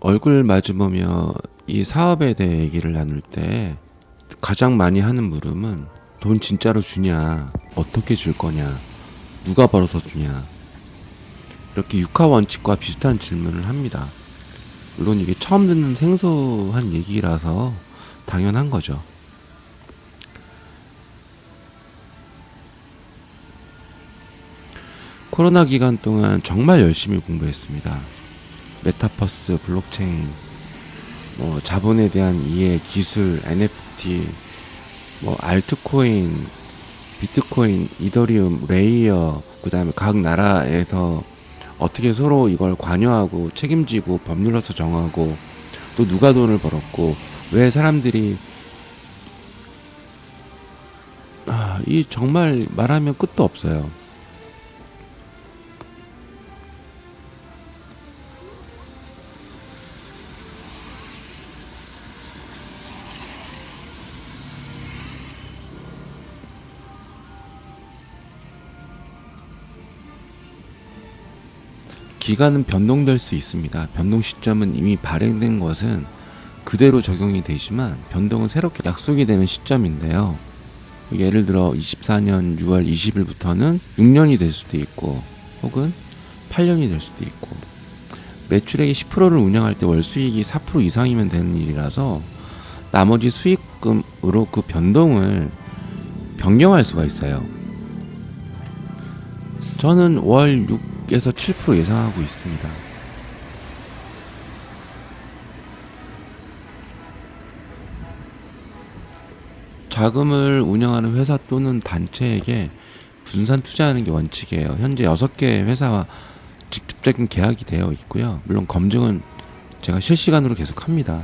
얼굴 마주보며 이 사업에 대해 얘기를 나눌 때 가장 많이 하는 물음은 돈 진짜로 주냐, 어떻게 줄 거냐, 누가 벌어서 주냐, 이렇게 육하 원칙과 비슷한 질문을 합니다. 물론 이게 처음 듣는 생소한 얘기라서 당연한 거죠. 코로나 기간 동안 정말 열심히 공부했습니다. 메타버스, 블록체인, 자본에 대한 이해, 기술, NFT, 알트코인, 비트코인, 이더리움, 레이어, 그 다음에 각 나라에서 어떻게 서로 이걸 관여하고 책임지고 법률로서 정하고 또 누가 돈을 벌었고 왜 사람들이 이 정말 말하면 끝도 없어요. 기간은 변동될 수 있습니다. 변동 시점은 이미 발행된 것은 그대로 적용이 되지만 변동은 새롭게 약속이 되는 시점인데요. 예를 들어 24년 6월 20일부터는 6년이 될 수도 있고 혹은 8년이 될 수도 있고 매출액이 10%를 운영할 때 월 수익이 4% 이상이면 되는 일이라서 나머지 수익금으로 그 변동을 변경할 수가 있어요. 저는 월 6에서 7% 예상하고 있습니다. 자금을 운영하는 회사 또는 단체에게 분산 투자하는 게 원칙이에요. 현재 6개의 회사와 직접적인 계약이 되어 있고요. 물론 검증은 제가 실시간으로 계속 합니다.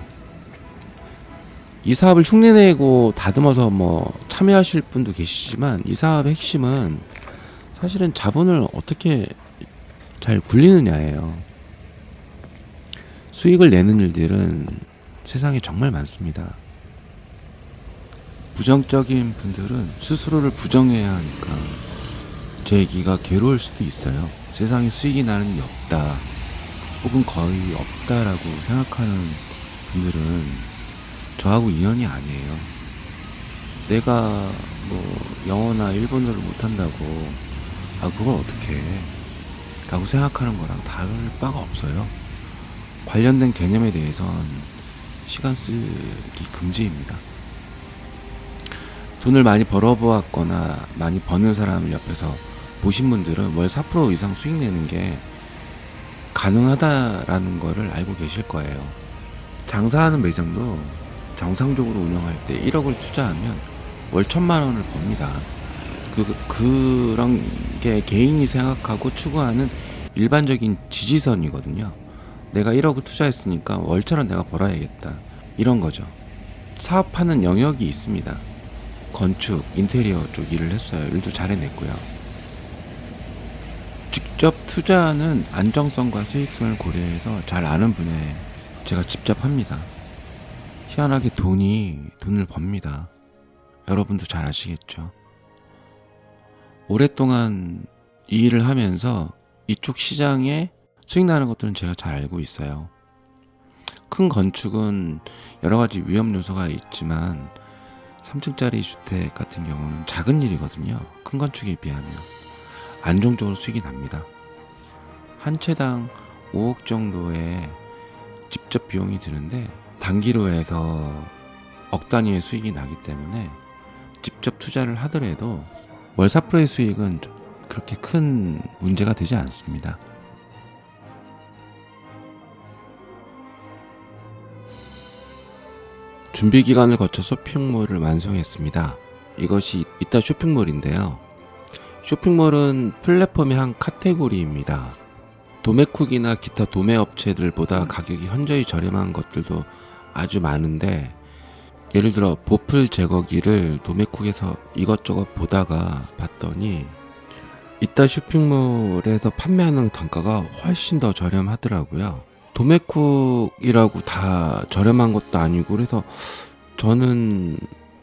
이 사업을 흉내내고 다듬어서 참여하실 분도 계시지만 이 사업의 핵심은 사실은 자본을 어떻게 잘 굴리느냐예요. 수익을 내는 일들은 세상에 정말 많습니다. 부정적인 분들은 스스로를 부정해야 하니까 제 얘기가 괴로울 수도 있어요. 세상에 수익이 나는 게 없다 혹은 거의 없다라고 생각하는 분들은 저하고 인연이 아니에요. 내가 영어나 일본어를 못한다고 그걸 어떻게 해? 라고 생각하는 거랑 다를 바가 없어요. 관련된 개념에 대해선 시간 쓰기 금지입니다. 돈을 많이 벌어보았거나 많이 버는 사람을 옆에서 보신 분들은 월 4% 이상 수익 내는 게 가능하다라는 거를 알고 계실 거예요. 장사하는 매장도 정상적으로 운영할 때 1억을 투자하면 월 1,000만 원을 법니다. 그런 게 개인이 생각하고 추구하는 일반적인 지지선이거든요. 내가 1억을 투자했으니까 월처럼 내가 벌어야겠다. 이런 거죠. 사업하는 영역이 있습니다. 건축, 인테리어 쪽 일을 했어요. 일도 잘 해냈고요. 직접 투자는 안정성과 수익성을 고려해서 잘 아는 분야에 제가 직접 합니다. 희한하게 돈을 법니다. 여러분도 잘 아시겠죠. 오랫동안 이 일을 하면서 이쪽 시장에 수익 나는 것들은 제가 잘 알고 있어요. 큰 건축은 여러 가지 위험 요소가 있지만 3층짜리 주택 같은 경우는 작은 일이거든요. 큰 건축에 비하면 안정적으로 수익이 납니다. 한 채당 5억 정도의 직접 비용이 드는데 단기로 해서 억 단위의 수익이 나기 때문에 직접 투자를 하더라도 월 4%의 수익은 그렇게 큰 문제가 되지 않습니다. 준비 기간을 거쳐 쇼핑몰을 완성했습니다. 이것이 이따 쇼핑몰인데요. 쇼핑몰은 플랫폼의 한 카테고리입니다. 도매쿡이나 기타 도매 업체들보다 가격이 현저히 저렴한 것들도 아주 많은데 예를 들어 보풀 제거기를 도매쿡에서 이것저것 보다가 봤더니 이따 쇼핑몰에서 판매하는 단가가 훨씬 더 저렴하더라고요. 도매쿡이라고 다 저렴한 것도 아니고 그래서 저는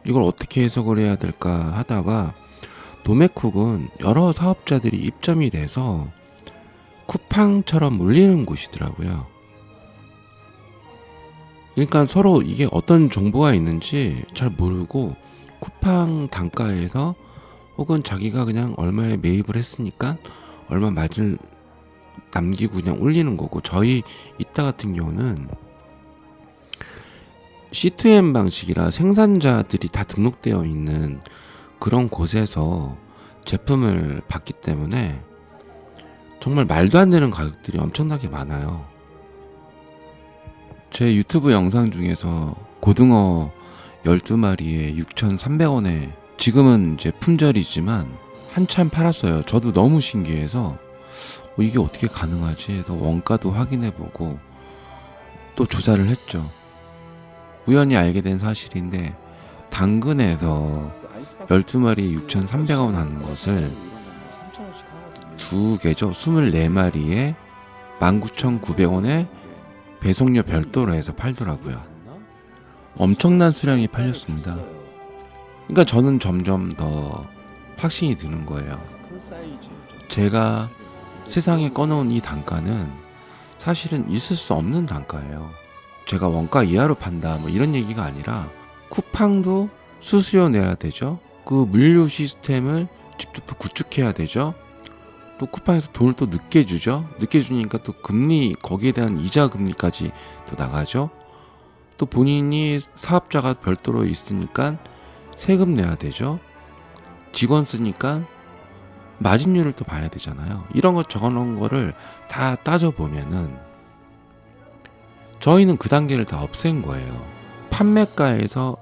이걸 어떻게 해석을 해야 될까 하다가 도매쿡은 여러 사업자들이 입점이 돼서 쿠팡처럼 몰리는 곳이더라고요. 그러니까 서로 이게 어떤 정보가 있는지 잘 모르고 쿠팡 단가에서 혹은 자기가 그냥 얼마에 매입을 했으니까 얼마 마진을 남기고 그냥 올리는 거고, 저희 이따 같은 경우는 C2M 방식이라 생산자들이 다 등록되어 있는 그런 곳에서 제품을 받기 때문에 정말 말도 안 되는 가격들이 엄청나게 많아요. 제 유튜브 영상 중에서 고등어 12마리에 6,300원에, 지금은 이제 품절이지만 한참 팔았어요. 저도 너무 신기해서 이게 어떻게 가능하지 해서 원가도 확인해보고 또 조사를 했죠. 우연히 알게 된 사실인데, 당근에서 12마리에 6,300원 하는 것을 두 개죠. 24마리에 19,900원에 배송료 별도로 해서 팔더라고요. 엄청난 수량이 팔렸습니다. 그러니까 저는 점점 더 확신이 드는 거예요. 제가 세상에 꺼놓은 이 단가는 사실은 있을 수 없는 단가예요. 제가 원가 이하로 판다 뭐 이런 얘기가 아니라, 쿠팡도 수수료 내야 되죠. 그 물류 시스템을 직접 또 구축해야 되죠. 또 쿠팡에서 돈을 또 늦게 주죠. 늦게 주니까 또 금리, 거기에 대한 이자 금리까지 또 나가죠. 또 본인이 사업자가 별도로 있으니까 세금 내야 되죠. 직원 쓰니까 마진율을 또 봐야 되잖아요. 이런 거 적어놓은 거를 다 따져보면은 저희는 그 단계를 다 없앤 거예요. 판매가에서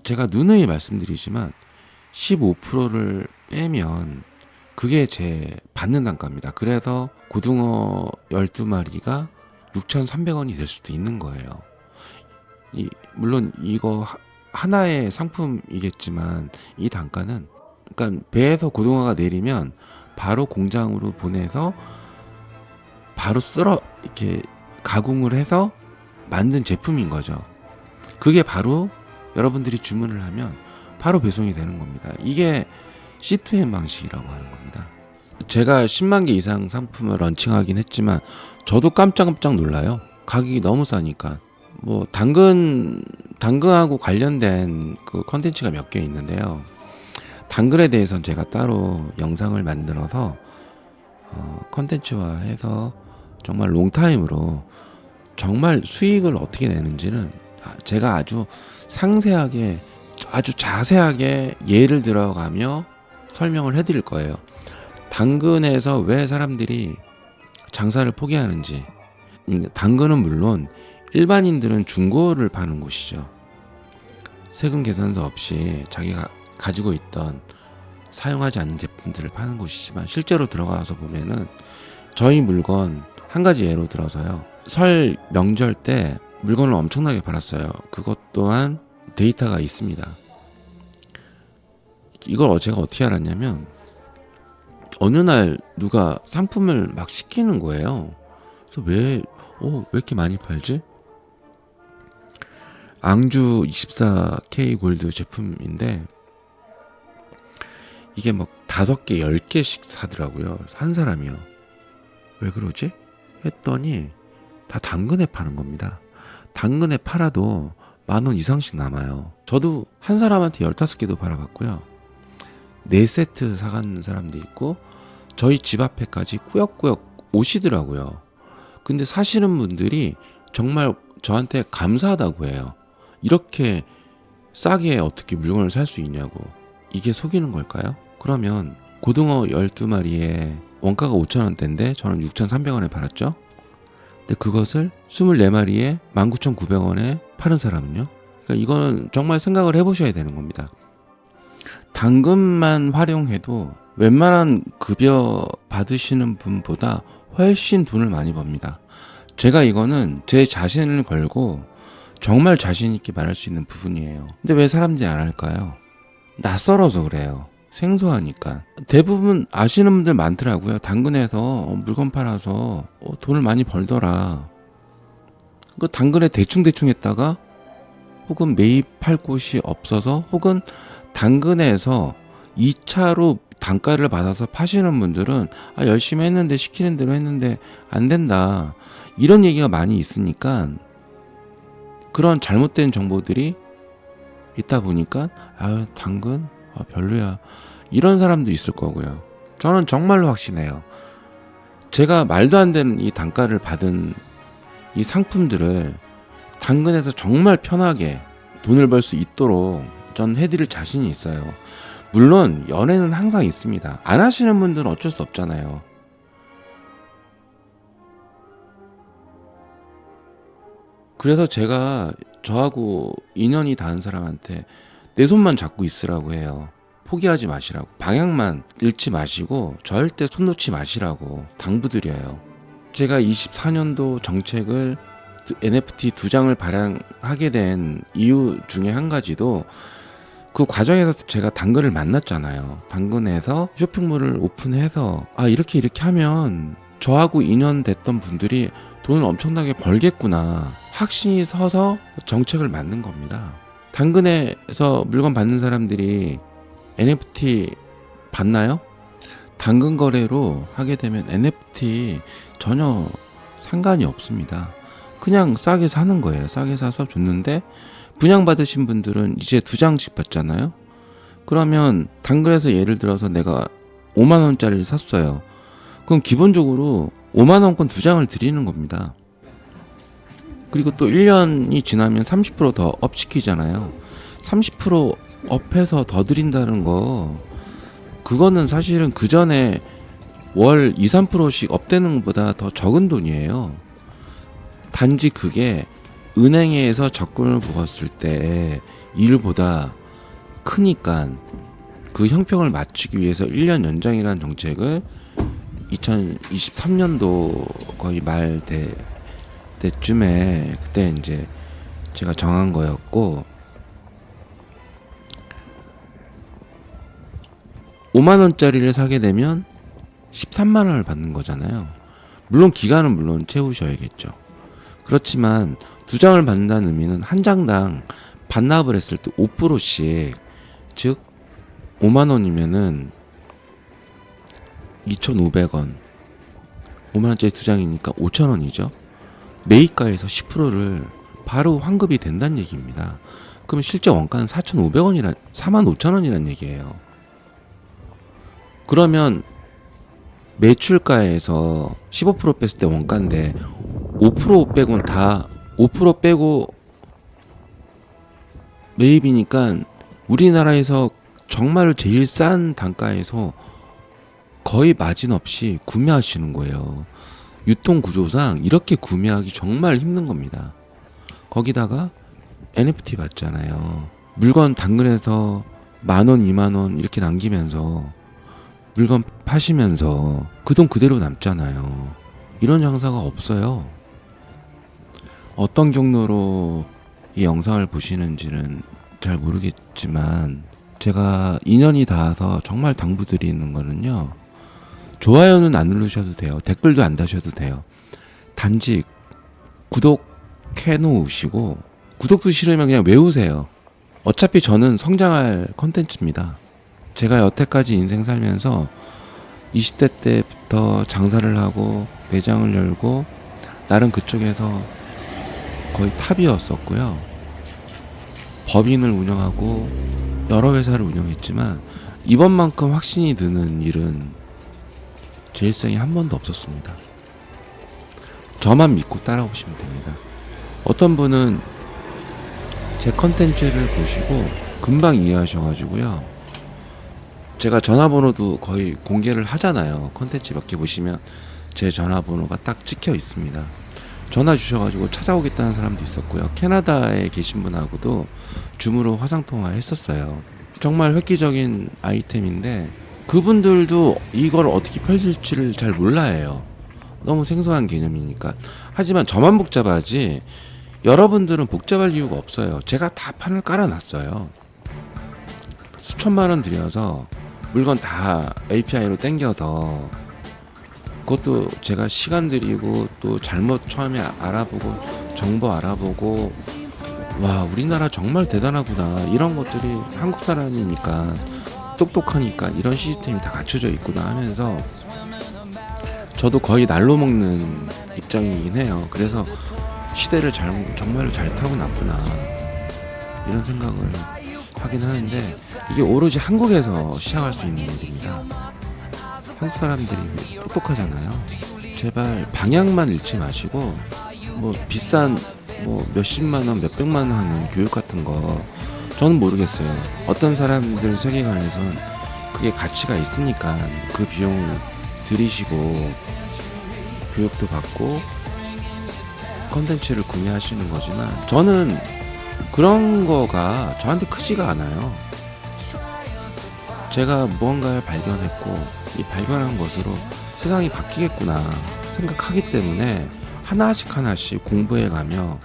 제가 누누이 말씀드리지만 15%를 빼면 그게 제 받는 단가입니다. 그래서 고등어 12마리가 6,300원이 될 수도 있는 거예요. 물론 이거 하나의 상품이겠지만 이 단가는, 그러니까 배에서 고등어가 내리면 바로 공장으로 보내서 바로 이렇게 가공을 해서 만든 제품인 거죠. 그게 바로 여러분들이 주문을 하면 바로 배송이 되는 겁니다. 이게 C2M 방식이라고 하는 겁니다. 제가 10만 개 이상 상품을 런칭하긴 했지만 저도 깜짝깜짝 놀라요. 가격이 너무 싸니까. 뭐 당근하고 관련된 그 컨텐츠가 몇 개 있는데요. 당근에 대해서는 제가 따로 영상을 만들어서 컨텐츠화해서 정말 롱타임으로 정말 수익을 어떻게 내는지는 제가 아주 상세하게, 아주 자세하게 예를 들어가며 설명을 해드릴 거예요. 당근에서 왜 사람들이 장사를 포기하는지. 당근은 물론 일반인들은 중고를 파는 곳이죠. 세금 계산서 없이 자기가 가지고 있던 사용하지 않는 제품들을 파는 곳이지만, 실제로 들어가서 보면은 저희 물건 한 가지 예로 들어서요. 설 명절 때 물건을 엄청나게 팔았어요. 그것 또한 데이터가 있습니다. 이걸 제가 어떻게 알았냐면, 어느 날 누가 상품을 막 시키는 거예요. 그래서 왜 이렇게 많이 팔지? 앙주 24K 골드 제품인데 이게 막 5개, 10개씩 사더라고요. 한 사람이요. 왜 그러지? 했더니 다 당근에 파는 겁니다. 당근에 팔아도 10,000원 이상씩 남아요. 저도 한 사람한테 15개도 팔아봤고요. 4세트 사간 사람도 있고 저희 집 앞에까지 꾸역꾸역 오시더라고요. 근데 사시는 분들이 정말 저한테 감사하다고 해요. 이렇게 싸게 어떻게 물건을 살 수 있냐고. 이게 속이는 걸까요? 그러면 고등어 12마리에 원가가 5,000원대인데 저는 6,300원에 팔았죠. 근데 그것을 24마리에 19,900원에 파는 사람은요? 그러니까 이거는 정말 생각을 해보셔야 되는 겁니다. 당근만 활용해도 웬만한 급여 받으시는 분보다 훨씬 돈을 많이 법니다. 제가 이거는 제 자신을 걸고 정말 자신 있게 말할 수 있는 부분이에요. 근데 왜 사람들이 안 할까요? 낯설어서 그래요. 생소하니까. 대부분 아시는 분들 많더라고요. 당근에서 물건 팔아서 돈을 많이 벌더라. 그 당근에 대충 했다가 혹은 매입할 곳이 없어서, 혹은 당근에서 2차로 단가를 받아서 파시는 분들은 열심히 했는데, 시키는 대로 했는데 안 된다, 이런 얘기가 많이 있으니까 그런 잘못된 정보들이 있다 보니까 당근 별로야 이런 사람도 있을 거고요. 저는 정말로 확신해요. 제가 말도 안 되는 이 단가를 받은 이 상품들을 당근에서 정말 편하게 돈을 벌 수 있도록 전 해드릴 자신이 있어요. 물론 연애는 항상 있습니다. 안 하시는 분들은 어쩔 수 없잖아요. 그래서 제가 저하고 인연이 닿은 사람한테 내 손만 잡고 있으라고 해요. 포기하지 마시라고. 방향만 잃지 마시고 절대 손 놓지 마시라고 당부드려요. 제가 24년도 정책을 NFT 2장을 발행하게 된 이유 중에 한 가지도 그 과정에서 제가 당근을 만났잖아요. 당근에서 쇼핑몰을 오픈해서 이렇게 하면 저하고 인연됐던 분들이 돈을 엄청나게 벌겠구나 확신이 서서 정책을 만든 겁니다. 당근에서 물건 받는 사람들이 NFT 받나요? 당근 거래로 하게 되면 NFT 전혀 상관이 없습니다. 그냥 싸게 사는 거예요. 싸게 사서 줬는데 분양받으신 분들은 이제 2장씩 받잖아요. 그러면 당근에서 예를 들어서 내가 5만 원짜리를 샀어요. 그럼 기본적으로 5만 원권 2장을 드리는 겁니다. 그리고 또 1년이 지나면 30% 더 업시키잖아요. 30% 업해서 더 드린다는 거 그거는 사실은 그 전에 월 2, 3%씩 업되는 것보다 더 적은 돈이에요. 단지 그게 은행에서 적금을 부었을 때 일보다 크니까 그 형평을 맞추기 위해서 1년 연장이라는 정책을 2023년도 거의 말 때쯤에 그때 이제 제가 정한 거였고 5만 원짜리를 사게 되면 13만 원을 받는 거잖아요. 물론 기간은 물론 채우셔야겠죠. 그렇지만 2장을 받는다는 의미는 한 장당 반납을 했을 때 5%씩 즉 5만 원이면은 2,500원 5만 원짜리 2장이니까 5천 원이죠. 매입가에서 10%를 바로 환급이 된다는 얘기입니다. 그럼 실제 원가는 4,500원이란 45,000원이란 얘기예요. 그러면 매출가에서 15% 뺐을 때 원가인데 5% 빼고는 다 5% 빼고 매입이니까 우리나라에서 정말 제일 싼 단가에서 거의 마진 없이 구매하시는 거예요. 유통 구조상 이렇게 구매하기 정말 힘든 겁니다. 거기다가 NFT 받잖아요. 물건 당근에서 10,000원, 20,000원 이렇게 남기면서 물건 파시면서 그 돈 그대로 남잖아요. 이런 장사가 없어요. 어떤 경로로 이 영상을 보시는지는 잘 모르겠지만 제가 인연이 닿아서 정말 당부드리는 거는요. 좋아요는 안 누르셔도 돼요. 댓글도 안 다셔도 돼요. 단지 구독해 놓으시고 구독도 싫으면 그냥 외우세요. 어차피 저는 성장할 컨텐츠입니다. 제가 여태까지 인생 살면서 20대 때부터 장사를 하고 매장을 열고 나름 그쪽에서 거의 탑이었었고요. 법인을 운영하고 여러 회사를 운영했지만 이번만큼 확신이 드는 일은 제 일생에 한 번도 없었습니다. 저만 믿고 따라오시면 됩니다. 어떤 분은 제 컨텐츠를 보시고 금방 이해하셔가지고요. 제가 전화번호도 거의 공개를 하잖아요. 컨텐츠 몇 개 보시면 제 전화번호가 딱 찍혀 있습니다. 전화 주셔가지고 찾아오겠다는 사람도 있었고요. 캐나다에 계신 분하고도 줌으로 화상통화 했었어요. 정말 획기적인 아이템인데 그분들도 이걸 어떻게 펼칠지를 잘 몰라요. 너무 생소한 개념이니까. 하지만 저만 복잡하지 여러분들은 복잡할 이유가 없어요. 제가 다 판을 깔아놨어요. 수천만 원 들여서 물건 다 API로 땡겨서 그것도 제가 시간 들이고 또 잘못 처음에 알아보고 정보 알아보고 와 우리나라 정말 대단하구나 이런 것들이 한국 사람이니까 똑똑하니까 이런 시스템이 다 갖춰져 있구나 하면서 저도 거의 날로 먹는 입장이긴 해요. 그래서 시대를 정말로 잘 타고났구나 이런 생각을 하긴 하는데, 이게 오로지 한국에서 시작할 수 있는 일입니다. 한국 사람들이 똑똑하잖아요. 제발 방향만 잃지 마시고, 뭐 비싼 뭐 몇십만 원, 몇백만 원 하는 교육 같은 거 저는 모르겠어요. 어떤 사람들 세계관에선 그게 가치가 있으니까 그 비용을 들이시고 교육도 받고 컨텐츠를 구매하시는 거지만, 저는 그런 거가 저한테 크지가 않아요. 제가 무언가를 발견했고 이 발견한 것으로 세상이 바뀌겠구나 생각하기 때문에 하나씩 공부해 가며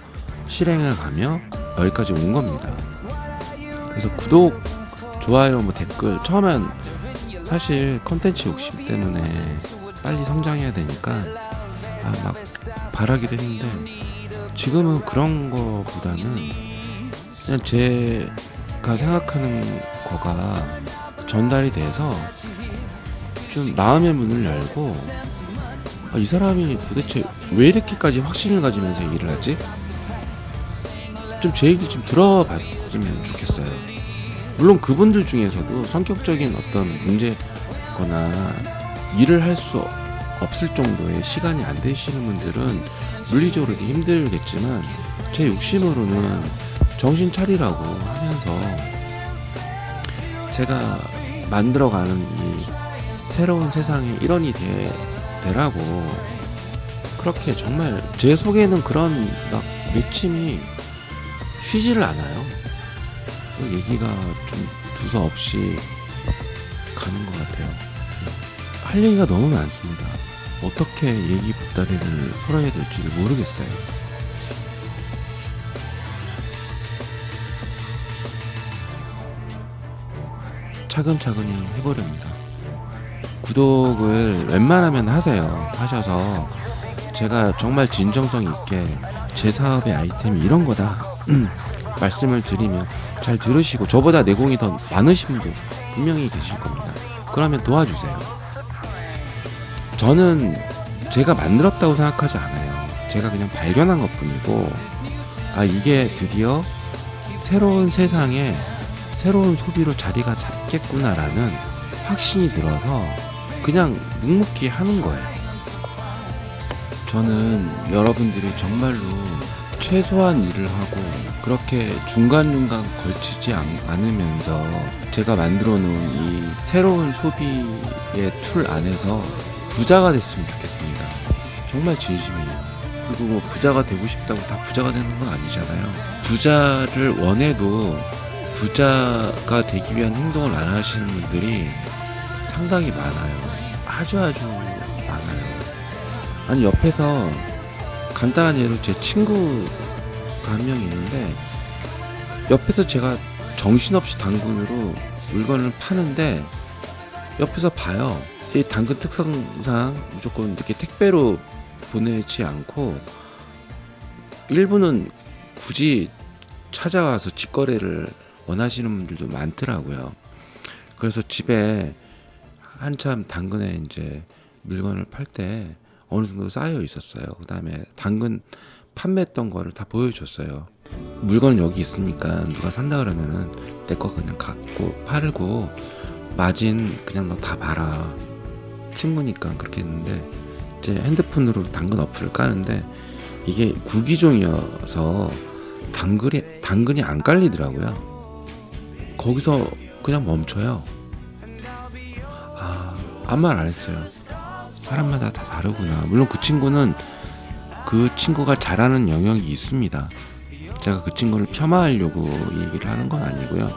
실행해 가며 여기까지 온 겁니다. 그래서 구독, 좋아요, 뭐 댓글, 처음엔 사실 컨텐츠 욕심 때문에 빨리 성장해야 되니까 막 바라기도 했는데, 지금은 그런 거보다는 그냥 제가 생각하는 거가 전달이 돼서 좀 마음의 문을 열고, 이 사람이 도대체 왜 이렇게까지 확신을 가지면서 얘기를 하지? 좀 제 얘기 좀 들어봤으면 좋겠어요. 물론 그분들 중에서도 성격적인 어떤 문제거나 일을 할 수 없을 정도의 시간이 안 되시는 분들은 물리적으로 이렇게 힘들겠지만, 제 욕심으로는 정신 차리라고 하면서 제가 만들어가는 이 새로운 세상의 일원이 되라고, 그렇게 정말 제 속에는 그런 막 외침이 쉬지를 않아요. 얘기가 좀 두서없이 가는 것 같아요. 할 얘기가 너무 많습니다. 어떻게 얘기 보따리를 풀어야 될지를 모르겠어요. 차근차근히 해보렵니다. 구독을 웬만하면 하셔서 제가 정말 진정성 있게 제 사업의 아이템이 이런 거다 말씀을 드리면 잘 들으시고, 저보다 내공이 더 많으신 분 분명히 계실 겁니다. 그러면 도와주세요. 저는 제가 만들었다고 생각하지 않아요. 제가 그냥 발견한 것 뿐이고, 이게 드디어 새로운 세상에 새로운 소비로 자리가 잡겠구나라는 확신이 들어서 그냥 묵묵히 하는 거예요. 저는 여러분들이 정말로 최소한 일을 하고 그렇게 중간중간 걸치지 않으면서 제가 만들어 놓은 이 새로운 소비의 툴 안에서 부자가 됐으면 좋겠습니다. 정말 진심이에요. 그리고 뭐 부자가 되고 싶다고 다 부자가 되는 건 아니잖아요. 부자를 원해도 부자가 되기 위한 행동을 안 하시는 분들이 상당히 많아요. 아주 많아요. 아니, 옆에서 간단한 예로 제 친구가 한 명 있는데, 옆에서 제가 정신없이 당근으로 물건을 파는데 옆에서 봐요. 이 당근 특성상 무조건 이렇게 택배로 보내지 않고 일부는 굳이 찾아와서 직거래를 원하시는 분들도 많더라고요. 그래서 집에 한참 당근에 이제 물건을 팔 때 어느 정도 쌓여 있었어요. 그 다음에 당근 판매했던 거를 다 보여줬어요. 물건은 여기 있으니까 누가 산다 그러면은 내 거 그냥 갖고 팔고 마진 그냥 너 다 봐라. 친구니까 그렇게 했는데, 제 핸드폰으로 당근 어플을 까는데 이게 구기종이어서 당근이 안 깔리더라고요. 거기서 그냥 멈춰요. 아무 말 안 했어요. 사람마다 다 다르구나. 물론 그 친구는 그 친구가 잘하는 영역이 있습니다. 제가 그 친구를 폄하하려고 얘기를 하는 건 아니고요.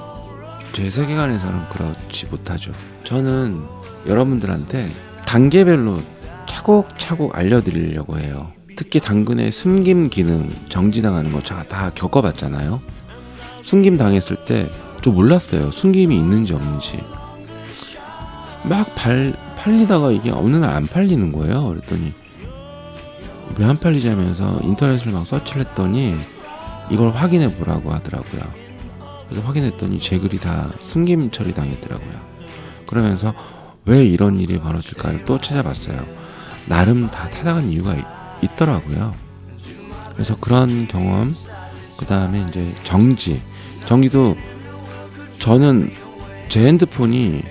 제 세계관에서는 그렇지 못하죠. 저는 여러분들한테 단계별로 차곡차곡 알려드리려고 해요. 특히 당근의 숨김 기능 정지당하는 거 제가 다 겪어봤잖아요. 숨김 당했을 때 저 몰랐어요. 숨김이 있는지 없는지. 막 팔리다가 이게 어느 날 안 팔리는 거예요. 그랬더니 왜 안 팔리지 하면서 인터넷을 막 서치를 했더니 이걸 확인해 보라고 하더라고요. 그래서 확인했더니 제 글이 다 숨김 처리 당했더라고요. 그러면서 왜 이런 일이 벌어질까를 또 찾아봤어요. 나름 다 타당한 이유가 있더라고요. 그래서 그런 경험, 그 다음에 이제 정지도 저는 제 핸드폰이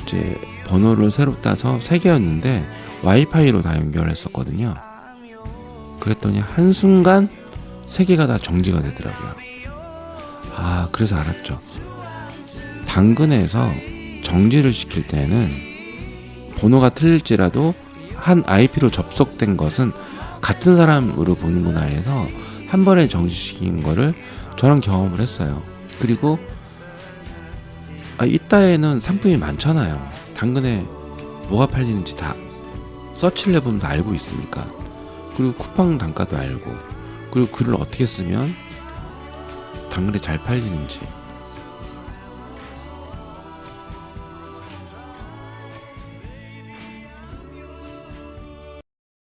이제 번호를 새로 따서 3개였는데 와이파이로 다 연결했었거든요. 그랬더니 한순간 3개가 다 정지가 되더라고요. 그래서 알았죠. 당근에서 정지를 시킬 때는 번호가 틀릴지라도 한 IP로 접속된 것은 같은 사람으로 보는구나 해서 한 번에 정지시킨 거를 저랑 경험을 했어요. 그리고 이따에는 상품이 많잖아요. 당근에 뭐가 팔리는지 다 서치를 해보면 다 알고 있으니까. 그리고 쿠팡 단가도 알고, 그리고 글을 어떻게 쓰면 당근에 잘 팔리는지